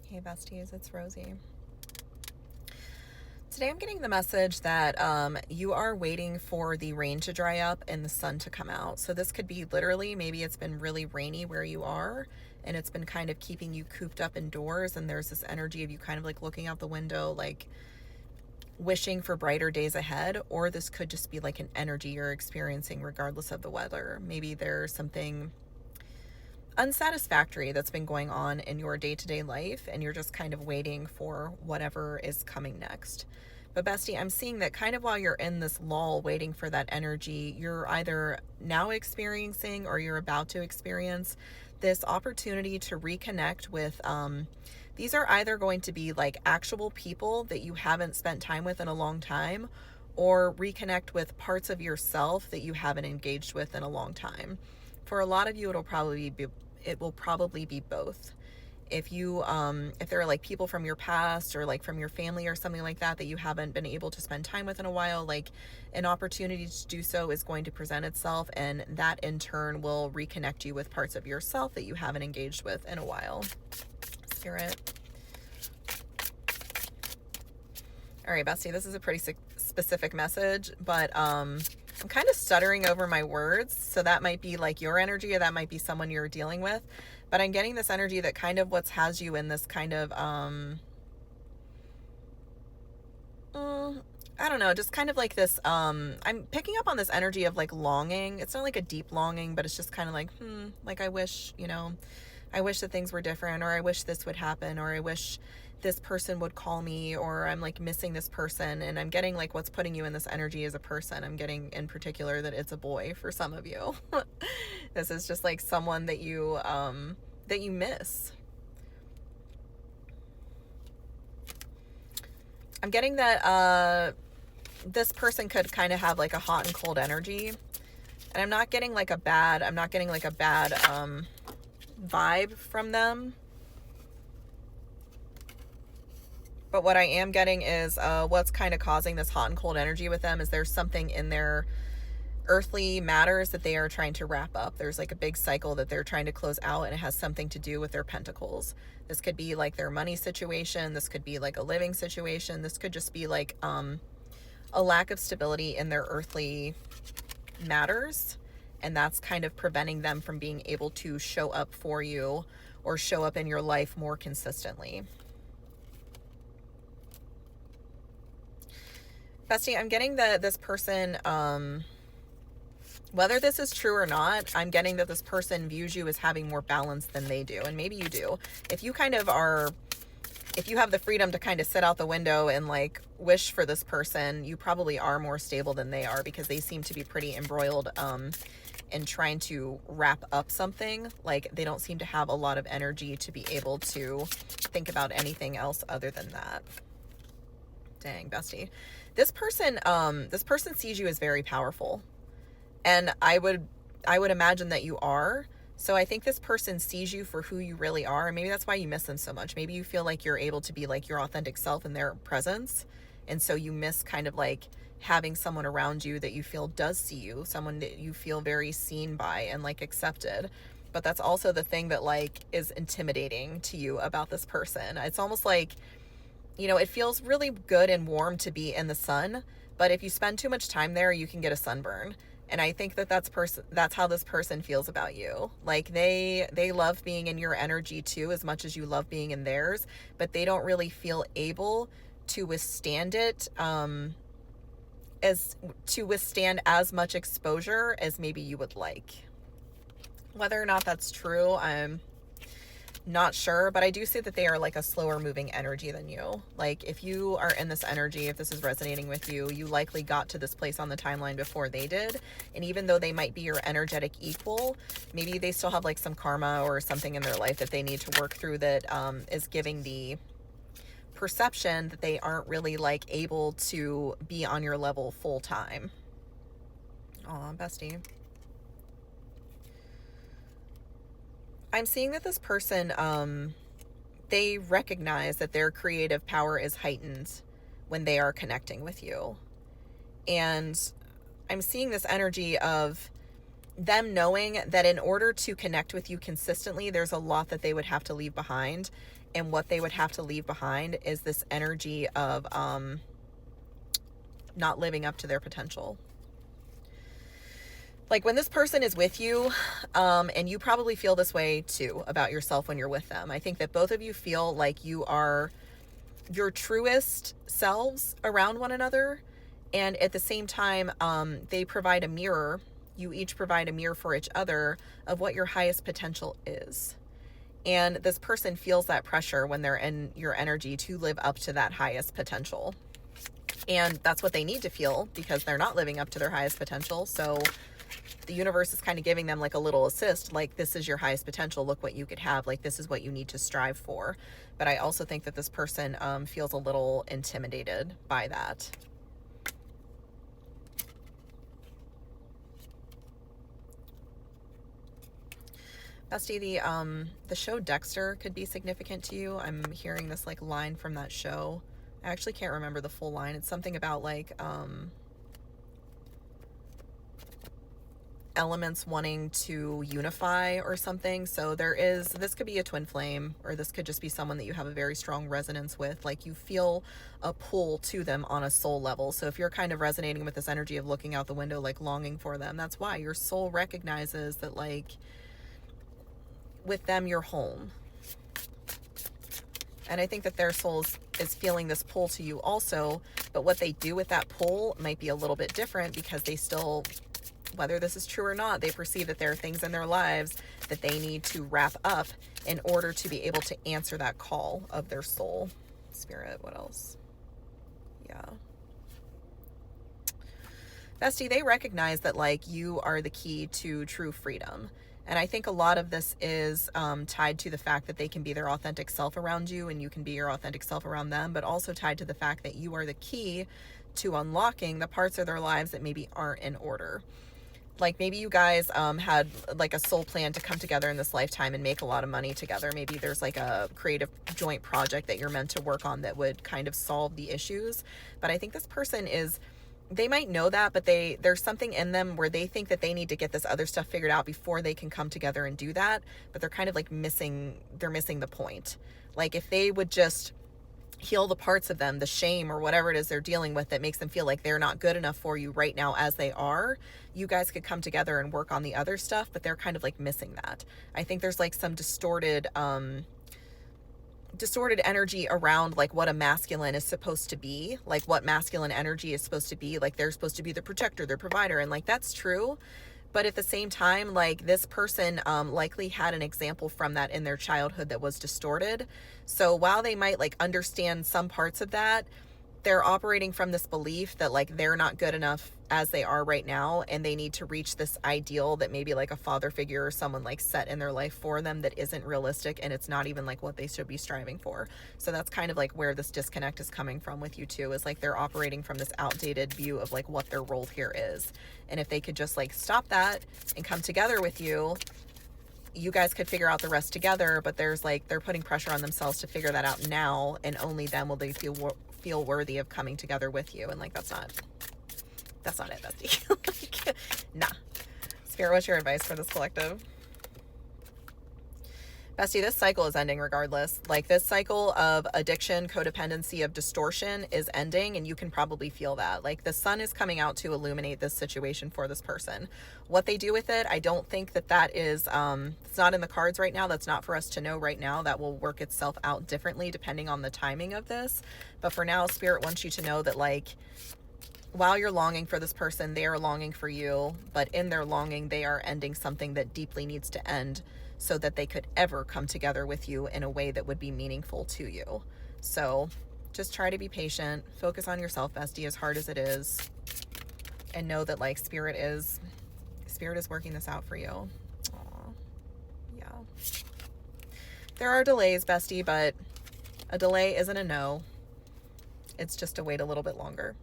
Hey besties, it's Rosie. Today I'm getting the message that you are waiting for the rain to dry up and the sun to come out. So this could be literally, maybe it's been really rainy where you are and it's been kind of keeping you cooped up indoors, and there's this energy of you kind of like looking out the window, like wishing for brighter days ahead. Or this could just be like an energy you're experiencing regardless of the weather. Maybe there's something unsatisfactory that's been going on in your day-to-day life and you're just kind of waiting for whatever is coming next. But bestie, I'm seeing that kind of while you're in this lull waiting for that energy, you're either now experiencing or you're about to experience this opportunity to reconnect with these are either going to be like actual people that you haven't spent time with in a long time, or reconnect with parts of yourself that you haven't engaged with in a long time. For a lot of you, it will probably be both. If you if there are like people from your past or like from your family or something like that you haven't been able to spend time with in a while, like an opportunity to do so is going to present itself, and that in turn will reconnect you with parts of yourself that you haven't engaged with in a while. Spirit. All right, bestie, this is a pretty specific message, but I'm kind of stuttering over my words, so that might be like your energy or that might be someone you're dealing with. But I'm getting this energy that kind of what has you in this kind of I don't know, just kind of like this I'm picking up on this energy of like longing. It's not like a deep longing, but it's just kind of like like I wish that things were different, or I wish this would happen, or I wish this person would call me, or I'm like missing this person. And I'm getting like what's putting you in this energy as a person. I'm getting in particular that it's a boy for some of you. This is just like someone that you miss. I'm getting that this person could kind of have like a hot and cold energy. And I'm not getting like a bad vibe from them. But what I am getting is what's kind of causing this hot and cold energy with them is there's something in their earthly matters that they are trying to wrap up. There's like a big cycle that they're trying to close out, and it has something to do with their pentacles. This could be like their money situation. This could be like a living situation. This could just be like a lack of stability in their earthly matters. And that's kind of preventing them from being able to show up for you or show up in your life more consistently. Bestie, I'm getting that this person, whether this is true or not, I'm getting that this person views you as having more balance than they do. And maybe you do. If you have the freedom to kind of sit out the window and like wish for this person, you probably are more stable than they are, because they seem to be pretty embroiled in trying to wrap up something. Like they don't seem to have a lot of energy to be able to think about anything else other than that. Dang, bestie. This person sees you as very powerful. And I would imagine that you are. So I think this person sees you for who you really are. And maybe that's why you miss them so much. Maybe you feel like you're able to be like your authentic self in their presence. And so you miss kind of like having someone around you that you feel does see you, someone that you feel very seen by and like accepted. But that's also the thing that like is intimidating to you about this person. It's almost like, it feels really good and warm to be in the sun, but if you spend too much time there, you can get a sunburn. And I think that's how this person feels about you. Like they love being in your energy too, as much as you love being in theirs, but they don't really feel able to withstand it, as much exposure as maybe you would like. Whether or not that's true, I'm not sure, but I do see that they are like a slower moving energy than you. Like if you are in this energy, if this is resonating with you, you likely got to this place on the timeline before they did. And even though they might be your energetic equal, maybe they still have like some karma or something in their life that they need to work through that is giving the perception that they aren't really like able to be on your level full time. Aw, bestie. I'm seeing that this person, they recognize that their creative power is heightened when they are connecting with you. And I'm seeing this energy of them knowing that in order to connect with you consistently, there's a lot that they would have to leave behind. And what they would have to leave behind is this energy of not living up to their potential. Like when this person is with you, and you probably feel this way too about yourself when you're with them. I think that both of you feel like you are your truest selves around one another. And at the same time, they provide a mirror. You each provide a mirror for each other of what your highest potential is. And this person feels that pressure when they're in your energy to live up to that highest potential. And that's what they need to feel because they're not living up to their highest potential. So the universe is kind of giving them like a little assist, like this is your highest potential. Look what you could have. Like this is what you need to strive for. But I also think that this person feels a little intimidated by that. Bestie, the show Dexter could be significant to you. I'm hearing this like line from that show. I actually can't remember the full line. It's something about like elements wanting to unify or something. So this could be a twin flame, or this could just be someone that you have a very strong resonance with. Like you feel a pull to them on a soul level. So if you're kind of resonating with this energy of looking out the window, like longing for them, that's why your soul recognizes that like with them you're home. And I think that their soul is feeling this pull to you also, but what they do with that pull might be a little bit different because they still, whether this is true or not, they perceive that there are things in their lives that they need to wrap up in order to be able to answer that call of their soul. Spirit, what else? Yeah. Bestie, they recognize that like you are the key to true freedom. And I think a lot of this is tied to the fact that they can be their authentic self around you and you can be your authentic self around them, but also tied to the fact that you are the key to unlocking the parts of their lives that maybe aren't in order. Like maybe you guys had like a soul plan to come together in this lifetime and make a lot of money together. Maybe there's like a creative joint project that you're meant to work on that would kind of solve the issues. But I think this person they might know that, but there's something in them where they think that they need to get this other stuff figured out before they can come together and do that. But they're kind of like missing the point. Like if they would just heal the parts of them, the shame or whatever it is they're dealing with that makes them feel like they're not good enough for you right now as they are, you guys could come together and work on the other stuff, but they're kind of like missing that. I think there's like some distorted energy around like what a masculine is supposed to be, like what masculine energy is supposed to be. Like they're supposed to be the protector, the provider, and like that's true. But at the same time, like this person likely had an example from that in their childhood that was distorted. So while they might like understand some parts of that, they're operating from this belief that like they're not good enough as they are right now, and they need to reach this ideal that maybe like a father figure or someone like set in their life for them that isn't realistic, and it's not even like what they should be striving for. So that's kind of like where this disconnect is coming from with you too, is like they're operating from this outdated view of like what their role here is. And if they could just like stop that and come together with you, you guys could figure out the rest together. But there's like they're putting pressure on themselves to figure that out now, and only then will they feel worthy of coming together with you. And like that's not it, bestie. Like, nah. Spirit, what's your advice for this collective? Bestie, this cycle is ending regardless. Like this cycle of addiction, codependency, of distortion is ending, and you can probably feel that. Like the sun is coming out to illuminate this situation for this person. What they do with it, I don't think that is, it's not in the cards right now. That's not for us to know right now. That will work itself out differently depending on the timing of this. But for now, Spirit wants you to know that like, while you're longing for this person, they are longing for you, but in their longing, they are ending something that deeply needs to end so that they could ever come together with you in a way that would be meaningful to you. So just try to be patient, focus on yourself, bestie, as hard as it is, and know that like spirit is working this out for you. Aww. Yeah. There are delays, bestie, but a delay isn't a no. It's just to wait a little bit longer.